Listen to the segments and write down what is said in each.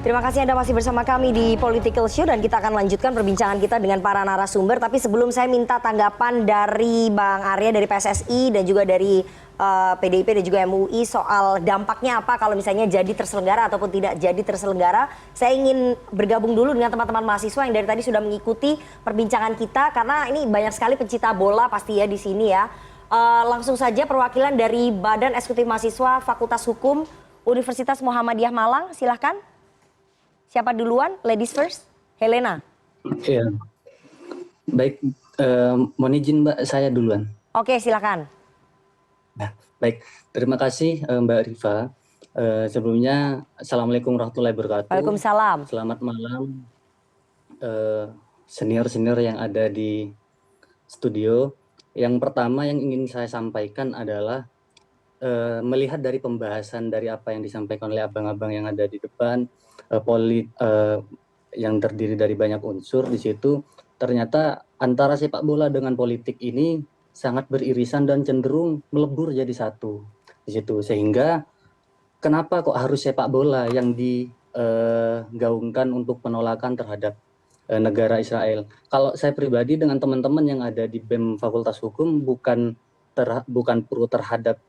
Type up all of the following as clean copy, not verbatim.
Terima kasih Anda masih bersama kami di Political Show dan kita akan lanjutkan perbincangan kita dengan para narasumber. Tapi sebelum saya minta tanggapan dari Bang Arya dari PSSI dan juga dari PDIP dan juga MUI soal dampaknya apa kalau misalnya jadi terselenggara ataupun tidak jadi terselenggara. Saya ingin bergabung dulu dengan teman-teman mahasiswa yang dari tadi sudah mengikuti perbincangan kita karena ini banyak sekali pencinta bola pasti ya di sini ya. Langsung saja perwakilan dari Badan Eksekutif Mahasiswa Fakultas Hukum Universitas Muhammadiyah Malang, silahkan. Siapa duluan? Ladies first. Helena. Iya. Baik, mohon izin Mbak, saya duluan. Oke, silakan. Nah, baik, terima kasih Mbak Rifa. Sebelumnya, Assalamualaikum warahmatullahi wabarakatuh. Waalaikumsalam. Selamat malam senior-senior yang ada di studio. Yang pertama yang ingin saya sampaikan adalah melihat dari pembahasan dari apa yang disampaikan oleh abang-abang yang ada di depan, yang terdiri dari banyak unsur di situ, ternyata antara sepak bola dengan politik ini sangat beririsan dan cenderung melebur jadi satu di situ. Sehingga kenapa kok harus sepak bola yang digaungkan untuk penolakan terhadap negara Israel? Kalau saya pribadi dengan teman-teman yang ada di BEM Fakultas Hukum bukan pro terhadap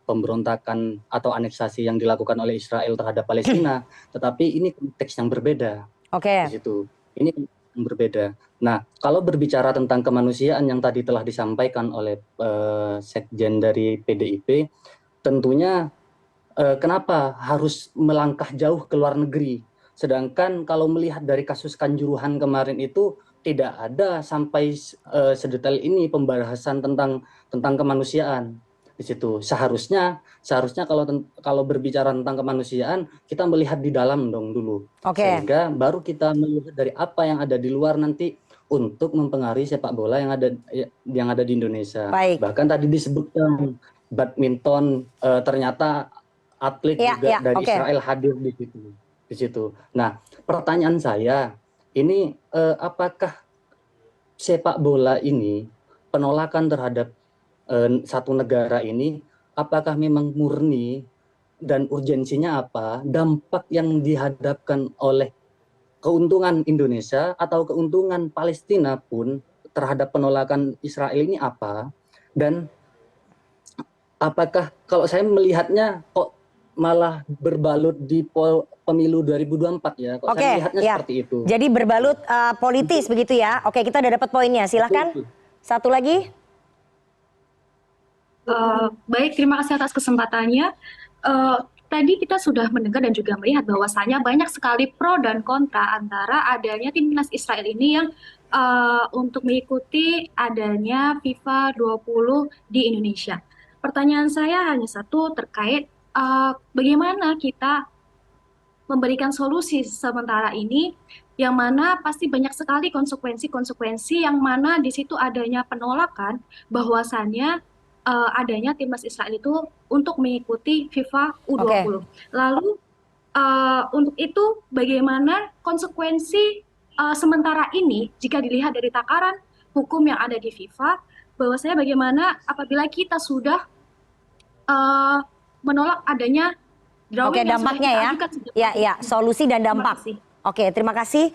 pemberontakan atau aneksasi yang dilakukan oleh Israel terhadap Palestina, tetapi ini konteks yang berbeda. Oke. Di situ. Ini yang berbeda. Nah, kalau berbicara tentang kemanusiaan yang tadi telah disampaikan oleh Sekjen dari PDIP, tentunya kenapa harus melangkah jauh ke luar negeri? Sedangkan kalau melihat dari kasus Kanjuruhan kemarin itu tidak ada sampai sedetail ini pembahasan tentang kemanusiaan di situ. Seharusnya kalau berbicara tentang kemanusiaan kita melihat di dalam dong dulu. Sehingga baru kita melihat dari apa yang ada di luar nanti untuk mempengaruhi sepak bola yang ada di Indonesia. Baik. Bahkan tadi disebutkan badminton ternyata atlet juga dari Israel hadir di situ. Nah, pertanyaan saya ini apakah sepak bola ini penolakan terhadap satu negara ini apakah memang murni dan urgensinya apa, dampak yang dihadapkan oleh keuntungan Indonesia atau keuntungan Palestina pun terhadap penolakan Israel ini apa, dan apakah kalau saya melihatnya kok malah berbalut di pemilu 2024 ya, kok saya melihatnya seperti itu. Jadi berbalut politis begitu ya. Oke, kita udah dapat poinnya, silahkan. Satu lagi. Baik, terima kasih atas kesempatannya. Tadi kita sudah mendengar dan juga melihat bahwasanya banyak sekali pro dan kontra antara adanya timnas Israel ini yang untuk mengikuti adanya FIFA 20 di Indonesia. Pertanyaan saya hanya satu terkait bagaimana kita memberikan solusi sementara ini, yang mana pasti banyak sekali konsekuensi-konsekuensi yang mana di situ adanya penolakan bahwasannya adanya timnas Israel itu untuk mengikuti FIFA U20. Lalu untuk itu bagaimana konsekuensi sementara ini jika dilihat dari takaran hukum yang ada di FIFA, bahwasanya bagaimana apabila kita sudah menolak adanya drawing yang dampaknya ya, solusi dan dampak. Oke, terima kasih.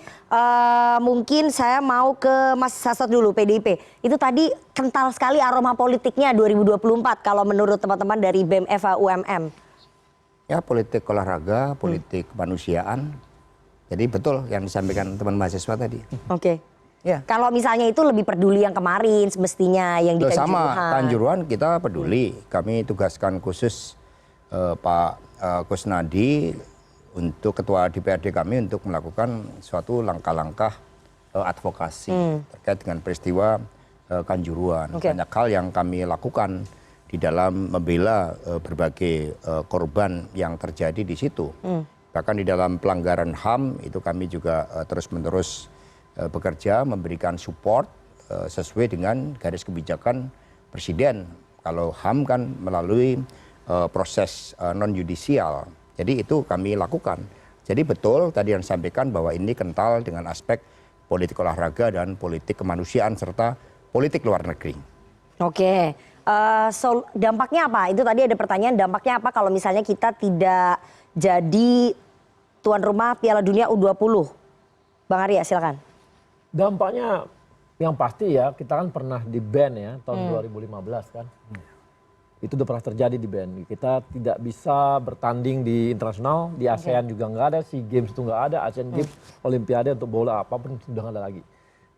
Mungkin saya mau ke Mas Sasot dulu, PDIP. Itu tadi kental sekali aroma politiknya 2024 kalau menurut teman-teman dari BEM FH UMM. Ya, politik olahraga, politik kemanusiaan. Jadi betul yang disampaikan teman mahasiswa tadi. Oke. Ya. Kalau misalnya itu lebih peduli yang kemarin semestinya yang di Kanjuruhan. Sama Kanjuruhan kita peduli. Kami tugaskan khusus Pak Kusnadi untuk ketua DPRD kami untuk melakukan suatu langkah-langkah advokasi terkait dengan peristiwa Kanjuruhan. Banyak hal yang kami lakukan di dalam membela berbagai korban yang terjadi di situ. Bahkan di dalam pelanggaran HAM itu kami juga terus-menerus bekerja memberikan support sesuai dengan garis kebijakan Presiden. Kalau HAM kan melalui proses non-yudisial. Jadi itu kami lakukan. Jadi betul tadi yang disampaikan bahwa ini kental dengan aspek politik olahraga dan politik kemanusiaan serta politik luar negeri. Oke, dampaknya apa? Itu tadi ada pertanyaan, dampaknya apa kalau misalnya kita tidak jadi tuan rumah Piala Dunia U20? Bang Arya silakan. Dampaknya yang pasti ya, kita kan pernah di-ban ya tahun 2015 kan. Itu udah pernah terjadi di ban. Kita tidak bisa bertanding di internasional, di ASEAN juga nggak ada, SEA Games itu nggak ada, Asian Games, Olimpiade untuk bola apapun sudah nggak ada lagi.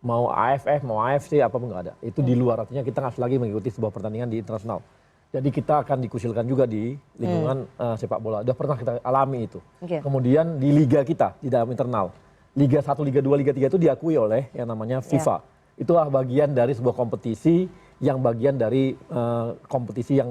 Mau AFF, mau AFC, apapun nggak ada. Itu di luar, artinya kita nggak lagi mengikuti sebuah pertandingan di internasional. Jadi kita akan dikucilkan juga di lingkungan sepak bola. Udah pernah kita alami itu. Kemudian di liga kita, di dalam internal. Liga 1, Liga 2, Liga 3 itu diakui oleh yang namanya FIFA. Itulah bagian dari sebuah kompetisi yang bagian dari kompetisi yang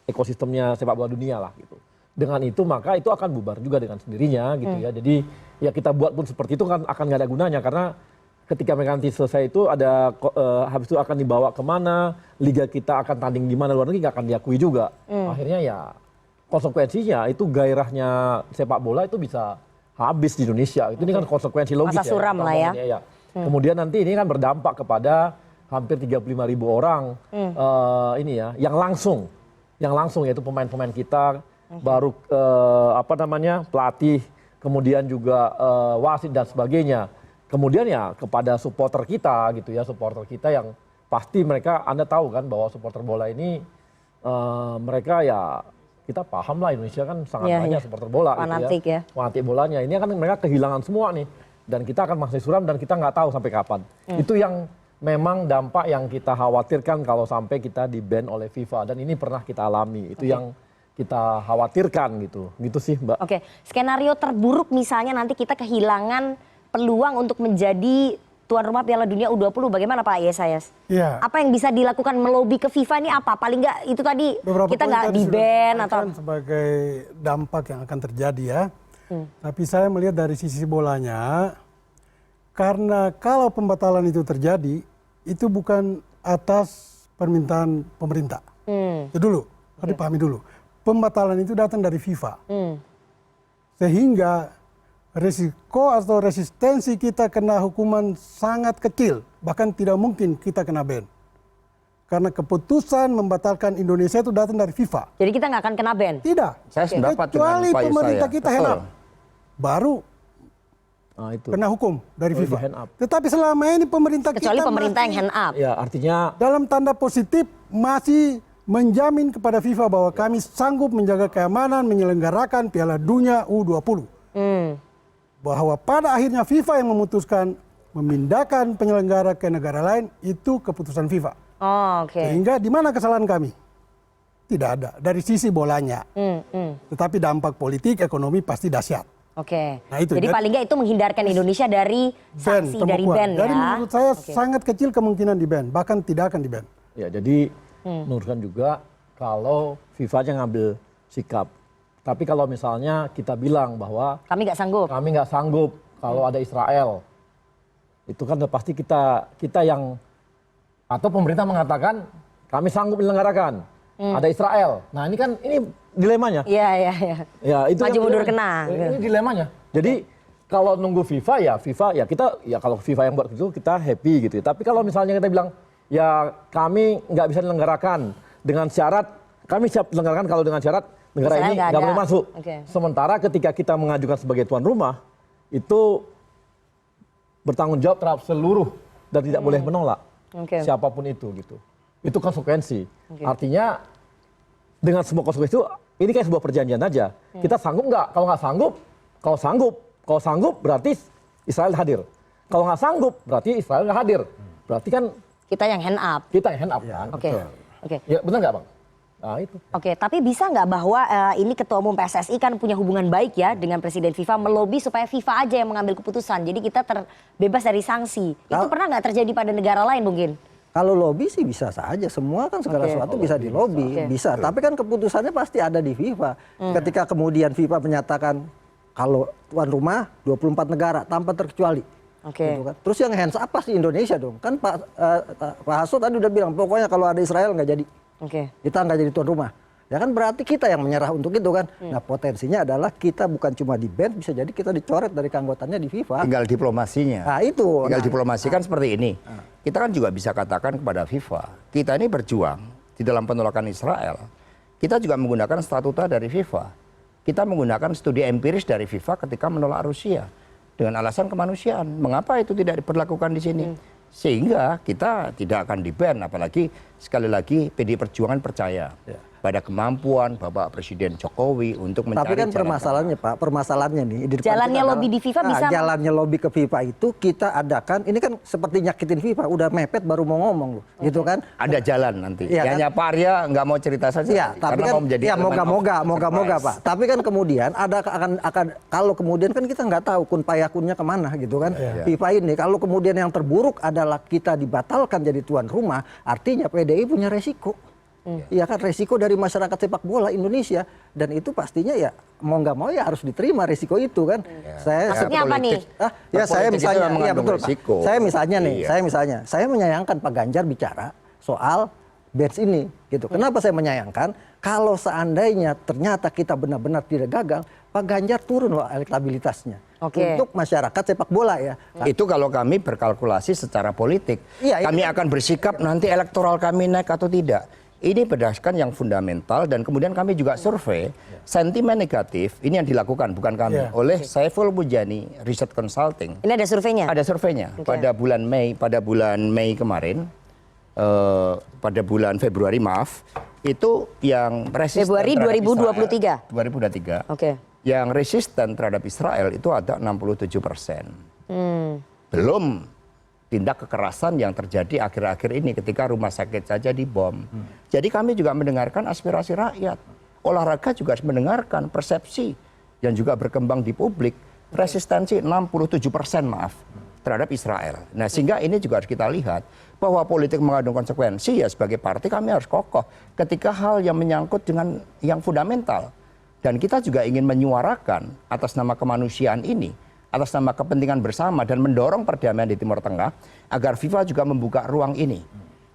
ekosistemnya sepak bola dunia lah gitu. Dengan itu maka itu akan bubar juga dengan sendirinya gitu ya. Jadi ya kita buat pun seperti itu kan akan nggak ada gunanya karena ketika mereka nanti selesai itu ada habis itu akan dibawa kemana, liga kita akan tanding di mana luar negeri nggak akan diakui juga. Akhirnya ya konsekuensinya itu gairahnya sepak bola itu bisa habis di Indonesia. Itu ini kan konsekuensi logis. Masa suram lah ya. Kemudian nanti ini kan berdampak kepada hampir 35.000 orang ini ya, yang langsung yaitu pemain-pemain kita, baru pelatih, kemudian juga wasit dan sebagainya. Kemudian ya kepada supporter kita gitu ya, supporter kita yang pasti mereka Anda tahu kan bahwa supporter bola ini mereka ya kita paham lah Indonesia kan sangat banyak supporter bola fanatik gitu ya. Fanatik bolanya. Ini kan mereka kehilangan semua nih. Dan kita akan masih suram dan kita nggak tahu sampai kapan. Itu yang memang dampak yang kita khawatirkan kalau sampai kita di-ban oleh FIFA. Dan ini pernah kita alami. Itu yang kita khawatirkan gitu. Gitu sih Mbak. Oke, skenario terburuk misalnya nanti kita kehilangan peluang untuk menjadi tuan rumah Piala Dunia U20. Bagaimana Pak Yesayas? Iya. Apa yang bisa dilakukan melobi ke FIFA ini apa? Paling nggak itu tadi Beberapa kita poin nggak tadi di-ban sudah atau sebagai dampak yang akan terjadi ya. Tapi saya melihat dari sisi bolanya, karena kalau pembatalan itu terjadi, itu bukan atas permintaan pemerintah. Itu dulu, harus dipahami dulu. Pembatalan itu datang dari FIFA. Sehingga risiko atau resistensi kita kena hukuman sangat kecil. Bahkan tidak mungkin kita kena ban. Karena keputusan membatalkan Indonesia itu datang dari FIFA. jadi kita nggak akan kena ban? Tidak. Saya sependapat Kecuali dengan Pak pemerintah Yesaya. kita hand up. Baru Itu. kena hukum dari Oh, FIFA. di hand up. Tetapi selama ini pemerintah Kecuali kita pemerintah masih yang hand up. Ya artinya dalam tanda positif masih menjamin kepada FIFA bahwa kami sanggup menjaga keamanan menyelenggarakan Piala Dunia U20. Bahwa pada akhirnya FIFA yang memutuskan memindahkan penyelenggara ke negara lain itu keputusan FIFA. Oh, oke. Sehingga di mana kesalahan kami? Tidak ada dari sisi bolanya. Tetapi dampak politik ekonomi pasti dahsyat. Oke. Nah, itu. Jadi paling nggak itu menghindarkan Indonesia dari sanksi dari ban ya. Jadi menurut saya sangat kecil kemungkinan di ban, bahkan tidak akan di ban. ya jadi menurutkan juga kalau FIFA nya ngambil sikap. Tapi kalau misalnya kita bilang bahwa Kami nggak sanggup. kami nggak sanggup kalau ada Israel, itu kan udah pasti kita yang atau pemerintah mengatakan kami sanggup menyelenggarakan ada Israel. Nah ini kan ini dilemanya. Iya. Ya itu Maju kan mundur dilemanya. kena. Ini dilemanya. Jadi kalau nunggu FIFA ya kita ya kalau FIFA yang buat itu kita happy gitu. Tapi kalau misalnya kita bilang ya kami nggak bisa menyelenggarakan dengan syarat kami siap menyelenggarakan kalau dengan syarat negara Israel ini nggak nggak ada. boleh masuk. Oke. Sementara ketika kita mengajukan sebagai tuan rumah itu bertanggung jawab terhadap seluruh dan tidak boleh menolak siapapun itu gitu. Itu konsekuensi. Artinya dengan semua konsekuensi itu ini kayak sebuah perjanjian aja. Kita sanggup nggak? Kalau nggak sanggup, kalau sanggup berarti Israel hadir. Kalau nggak sanggup berarti Israel nggak hadir. Berarti kan Kita yang hand up. kita yang hand up kan. Oke. Oke. Ya benar nggak bang? Nah itu. Oke, tapi bisa nggak bahwa ini ketua umum PSSI kan punya hubungan baik ya dengan Presiden FIFA, melobi supaya FIFA aja yang mengambil keputusan. Jadi kita terbebas dari sanksi. Itu pernah nggak terjadi pada negara lain mungkin? Kalau lobby sih bisa saja, semua kan segala sesuatu bisa dilobi, bisa. Tapi kan keputusannya pasti ada di FIFA. Ketika kemudian FIFA menyatakan kalau tuan rumah 24 negara tanpa terkecuali. Gitu kan. Terus yang hands up pasti Indonesia dong. Kan Pak Hasso tadi udah bilang pokoknya kalau ada Israel nggak jadi. Kita nggak jadi tuan rumah. Ya kan berarti kita yang menyerah untuk itu kan. Nah potensinya adalah kita bukan cuma di ban, bisa jadi kita dicoret dari keanggotaannya di FIFA. Tinggal diplomasinya. Nah itu. Tinggal diplomasi kan seperti ini. Kita kan juga bisa katakan kepada FIFA, kita ini berjuang di dalam penolakan Israel. Kita juga menggunakan statuta dari FIFA. kita menggunakan studi empiris dari FIFA ketika menolak Rusia dengan alasan kemanusiaan. Mengapa itu tidak diperlakukan di sini? Sehingga kita tidak akan di-ban, apalagi sekali lagi PDI Perjuangan percaya pada kemampuan Bapak Presiden Jokowi untuk mencari. Tapi kan permasalahannya Pak, permasalahannya nih di depan Jalannya kita lobby di FIFA bisa. jalannya lobby ke FIFA itu kita adakan, ini kan seperti nyakitin FIFA, udah mepet baru mau ngomong loh, gitu kan? Ada jalan nanti. Iya, Hanya Pak Arya nggak mau cerita saja. Iya, tapi karena kan mau menjadi ya elemen of moga-moga surprise. Pak. Tapi kan kemudian akan kalau kemudian kan kita nggak tahu kun payakunnya kemana gitu kan. FIFA ini kalau kemudian yang terburuk adalah kita dibatalkan jadi tuan rumah, artinya PDI punya resiko. Iya kan, resiko dari masyarakat sepak bola Indonesia, dan itu pastinya ya mau nggak mau ya harus diterima resiko itu kan. Maksudnya apa nih? Saya misalnya, itu iya betul resiko. Pak. Saya misalnya nih, Iya. saya menyayangkan Pak Ganjar bicara soal bench ini, gitu. Kenapa saya menyayangkan? Kalau seandainya ternyata kita benar-benar tidak gagal, Pak Ganjar turun loh elektabilitasnya untuk masyarakat sepak bola ya. Itu kalau kami berkalkulasi secara politik. Iya, kami itu- akan bersikap nanti elektoral kami naik atau tidak. Ini berdasarkan yang fundamental, dan kemudian kami juga survei sentimen negatif, ini yang dilakukan bukan kami, oleh Saiful Mujani Research Consulting. Ini ada surveinya? Ada surveinya pada bulan Mei kemarin, pada bulan Februari maaf, itu yang resisten Februari terhadap 2023? Israel, 2023. Oke. Yang resisten terhadap Israel itu ada 67%. Belum tindak kekerasan yang terjadi akhir-akhir ini ketika rumah sakit saja dibom. Jadi kami juga mendengarkan aspirasi rakyat. Olahraga juga harus mendengarkan persepsi yang juga berkembang di publik. Resistensi 67% maaf terhadap Israel. Nah, sehingga ini juga harus kita lihat bahwa politik mengandung konsekuensi, ya sebagai partai kami harus kokoh ketika hal yang menyangkut dengan yang fundamental. Dan kita juga ingin menyuarakan atas nama kemanusiaan ini, atas nama kepentingan bersama, dan mendorong perdamaian di Timur Tengah agar FIFA juga membuka ruang ini.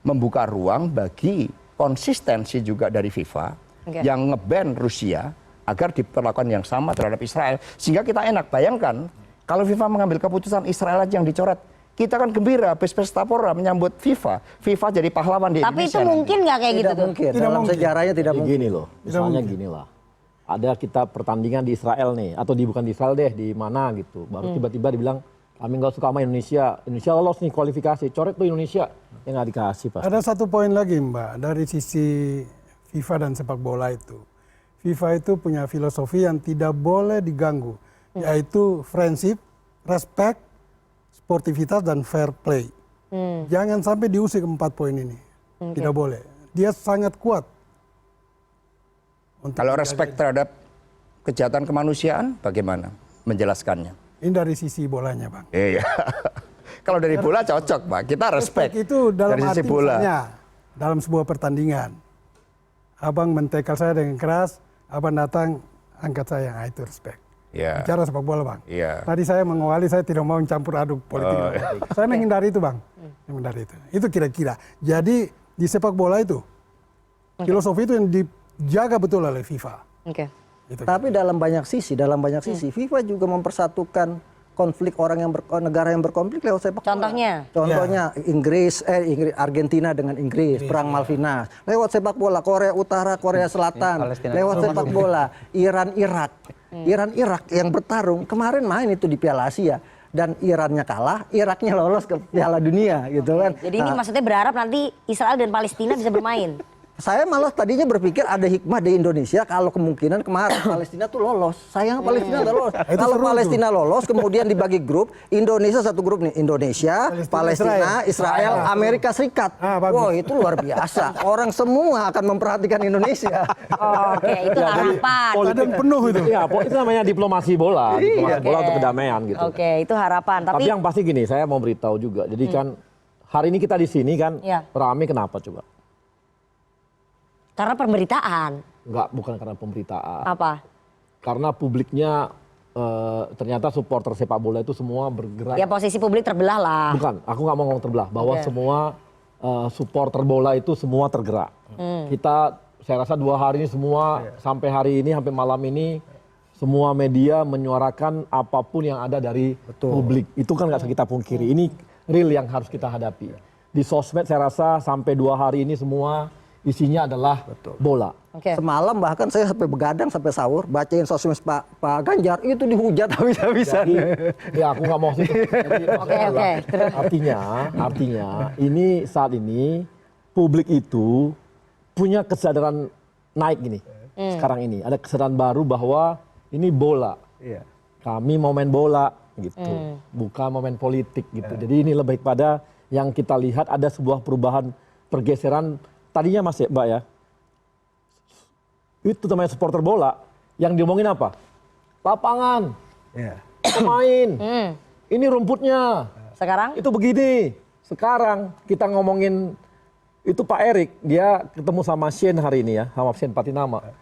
Membuka ruang bagi konsistensi juga dari FIFA yang nge-ban Rusia agar diperlakukan yang sama terhadap Israel. Sehingga kita enak, bayangkan kalau FIFA mengambil keputusan Israel aja yang dicoret, kita kan gembira, pesta pora menyambut FIFA. FIFA jadi pahlawan di Tapi Indonesia. itu mungkin nggak kayak gitu Tidak tuh? mungkin, Tidak dalam mungkin. sejarahnya tidak Jadi mungkin. gini loh, misalnya gini lah. Ada kita pertandingan di Israel nih, atau bukan di Israel deh, di mana gitu. Baru tiba-tiba dibilang, kami nggak suka sama Indonesia. Indonesia lolos nih kualifikasi, coret tuh Indonesia. Ya nggak dikasih pasti. Ada satu poin lagi Mbak, dari sisi FIFA dan sepak bola itu. FIFA itu punya filosofi yang tidak boleh diganggu, yaitu friendship, respect, sportivitas, dan fair play. Jangan sampai diusik 4 poin ini. Tidak boleh. Dia sangat kuat. Kalau respect terhadap kejahatan kemanusiaan, bagaimana menjelaskannya? Ini dari sisi bolanya Bang. Iya. Kalau dari bola cocok, Pak. Kita respect. Itu dalam dari sisi arti bola. misalnya, dalam sebuah pertandingan. Abang mentekel saya dengan keras, abang datang angkat saya, nah, itu respect. Iya. Bicara sepak bola Bang. Iya. Tadi saya mengawali, saya tidak mau campur aduk politik. Saya menghindari itu Bang. Menghindari itu. Itu kira-kira. Jadi di sepak bola itu, filosofi itu yang dijaga betul oleh FIFA. Oke. Gitu. Tapi dalam banyak sisi, FIFA juga mempersatukan konflik negara yang berkonflik lewat sepak bola. Contohnya Inggris, Argentina dengan Inggris, perang Malvinas. Lewat sepak bola Korea Utara, Korea Selatan. Lewat sepak bola Iran, Irak yang bertarung kemarin main itu di Piala Asia. Dan Irannya kalah, Iraknya lolos ke Piala Dunia gitu kan. Jadi ini maksudnya berharap nanti Israel dan Palestina bisa bermain. Saya malah tadinya berpikir ada hikmah di Indonesia kalau kemungkinan kemarin Palestina tuh lolos. Sayang Palestina nggak lolos. Kalau Palestina lolos kemudian dibagi grup, Indonesia satu grup nih, Indonesia, Palestina, Israel, Amerika Serikat. Wow, itu luar biasa. Orang semua akan memperhatikan Indonesia. Oke, itu harapan. Dan penuh itu. Iya, itu namanya diplomasi bola. Diplomasi bola untuk kedamaian gitu. Oke, itu harapan. Tapi yang pasti gini, saya mau beritahu juga. Jadi kan hari ini kita di sini kan rame kenapa coba? Karena pemberitaan. Enggak, bukan karena pemberitaan. Apa? Karena publiknya ternyata supporter sepak bola itu semua bergerak. Ya posisi publik terbelah lah. Bukan, aku nggak mau ngomong terbelah. Bahwa semua supporter bola itu semua tergerak. Saya rasa 2 hari ini semua, sampai hari ini, sampai malam ini, semua media menyuarakan apapun yang ada dari publik. Itu kan nggak bisa kita pungkiri. Ini real yang harus kita hadapi. Di sosmed saya rasa sampai 2 hari ini semua isinya adalah bola. Oke. Semalam bahkan saya sampai begadang sampai sahur bacain sosmed Pak Ganjar itu dihujat habis-habisan. Ya aku nggak mau situ. Oke. Artinya ini saat ini publik itu punya kesadaran naik gini. Sekarang ini ada kesadaran baru bahwa ini bola. Iya. Kami mau main bola gitu, bukan mau main politik gitu. Jadi ini lebih pada yang kita lihat ada sebuah perubahan pergeseran. Tadinya Mas Mbak ya, itu namanya supporter bola, yang diomongin apa? Lapangan, pemain, ini rumputnya. Sekarang? Itu begini. Sekarang kita ngomongin itu Pak Erik, dia ketemu sama Shane hari ini ya, sama Shane Patinama.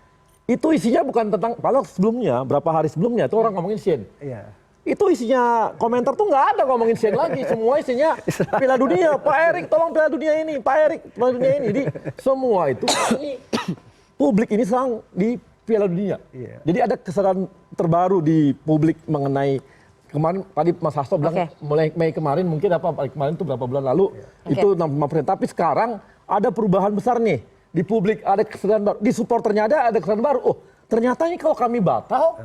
Itu isinya bukan tentang, padahal sebelumnya, berapa hari sebelumnya itu orang ngomongin Shane. Iya. Itu isinya komentar tuh nggak ada ngomongin Shane lagi, semua isinya Piala Dunia, Pak Erik tolong Piala Dunia ini, Pak Erik Piala Dunia ini. Jadi semua itu ini publik ini sedang di Piala Dunia. Iya. Jadi ada kesadaran terbaru di publik mengenai kemarin tadi Mas Hasto bilang mulai Mei kemarin mungkin kemarin itu berapa bulan lalu itu 65%. Tapi sekarang ada perubahan besar nih di publik, ada kesadaran baru, di supporternya ada kesadaran baru. Oh, ternyata ini kalau kami batal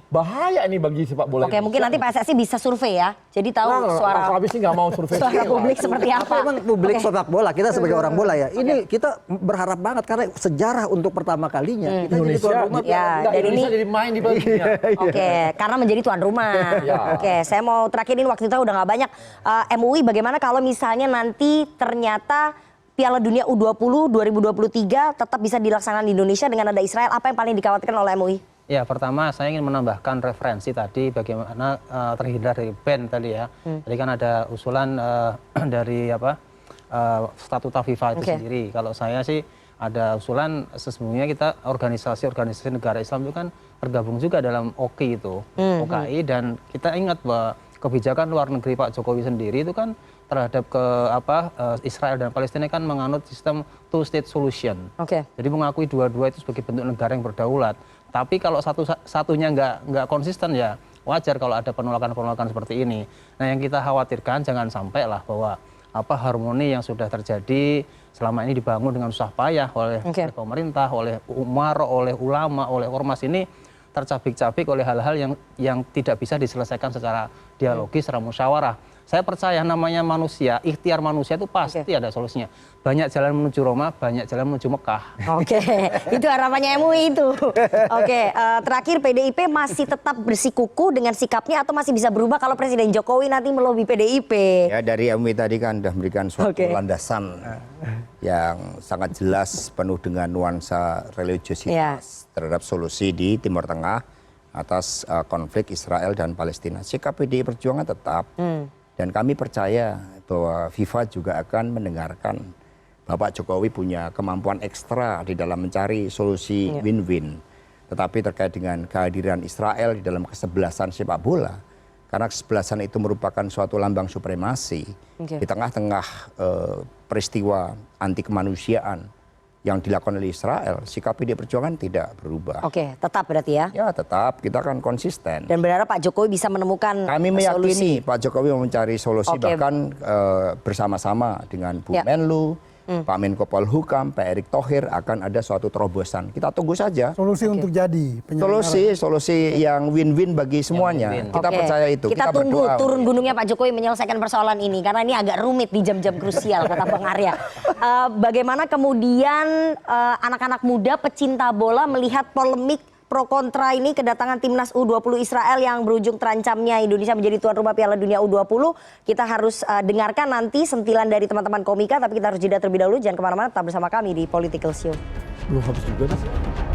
bahaya ini bagi sepak bola. Oke, mungkin nanti PSSI bisa survei ya. Jadi tahu suara Kami sih nggak mau survei. suara publik seperti apa. Memang publik sepak bola, kita sebagai orang bola ya, ini kita berharap banget karena sejarah untuk pertama kalinya kita jadi tuan rumah. Ya, dan Indonesia ini jadi main di Piala Dunia. Oke, karena menjadi tuan rumah. Oke, saya mau terakhirin waktu kita udah nggak banyak. MUI bagaimana kalau misalnya nanti ternyata Piala Dunia U20 2023 tetap bisa dilaksanakan di Indonesia dengan ada Israel, apa yang paling dikhawatirkan oleh MUI? Ya, pertama saya ingin menambahkan referensi tadi bagaimana terhindar dari ban tadi ya. Tadi kan ada usulan dari statuta FIFA itu sendiri. Kalau saya sih ada usulan sesungguhnya kita organisasi negara Islam itu kan tergabung juga dalam OKI itu, OKI, dan kita ingat bahwa kebijakan luar negeri Pak Jokowi sendiri itu kan terhadap Israel dan Palestina kan menganut sistem two state solution. Jadi mengakui dua-dua itu sebagai bentuk negara yang berdaulat. Tapi kalau satunya nggak konsisten ya wajar kalau ada penolakan-penolakan seperti ini. Nah, yang kita khawatirkan jangan sampai lah bahwa harmoni yang sudah terjadi selama ini dibangun dengan susah payah oleh pemerintah, oleh umaro, oleh ulama, oleh ormas ini tercabik-cabik oleh hal-hal yang tidak bisa diselesaikan secara dialogis, secara musyawarah. Saya percaya namanya manusia, ikhtiar manusia itu pasti ada solusinya. Banyak jalan menuju Roma, banyak jalan menuju Mekah. Oke, itu harapannya MUI itu. Oke, terakhir PDIP masih tetap bersikukuh dengan sikapnya atau masih bisa berubah kalau Presiden Jokowi nanti melobi PDIP? Ya, dari MUI tadi kan sudah memberikan suatu landasan yang sangat jelas penuh dengan nuansa religiositas terhadap solusi di Timur Tengah atas konflik Israel dan Palestina. Sikap PDI Perjuangan tetap. Dan kami percaya bahwa FIFA juga akan mendengarkan Bapak Jokowi punya kemampuan ekstra di dalam mencari solusi win-win. Tetapi terkait dengan kehadiran Israel di dalam kesebelasan sepak bola, karena kesebelasan itu merupakan suatu lambang supremasi di tengah-tengah peristiwa anti kemanusiaan yang dilakukan oleh Israel, sikap PDI Perjuangan tidak berubah. Oke, tetap berarti ya? Ya, tetap. Kita akan konsisten. Dan berharap Pak Jokowi bisa menemukan Kami meyakini solusi. Pak Jokowi mau mencari solusi bahkan bersama-sama dengan Bu Menlu, Pak Menko Polhukam, Pak Erick Thohir akan ada suatu terobosan. Kita tunggu saja. Solusi untuk jadi. Solusi yang win-win bagi semuanya. Kita percaya itu. Kita tunggu turun gunungnya Pak Jokowi menyelesaikan persoalan ini karena ini agak rumit di jam-jam krusial kata Bang Arya. Bagaimana kemudian anak-anak muda pecinta bola melihat polemik pro kontra ini kedatangan timnas U20 Israel yang berujung terancamnya Indonesia menjadi tuan rumah Piala Dunia U20. Kita harus dengarkan nanti sentilan dari teman-teman komika, tapi kita harus jeda terlebih dahulu. Jangan kemana-mana, tetap bersama kami di Political Show. Belum habis juga nih.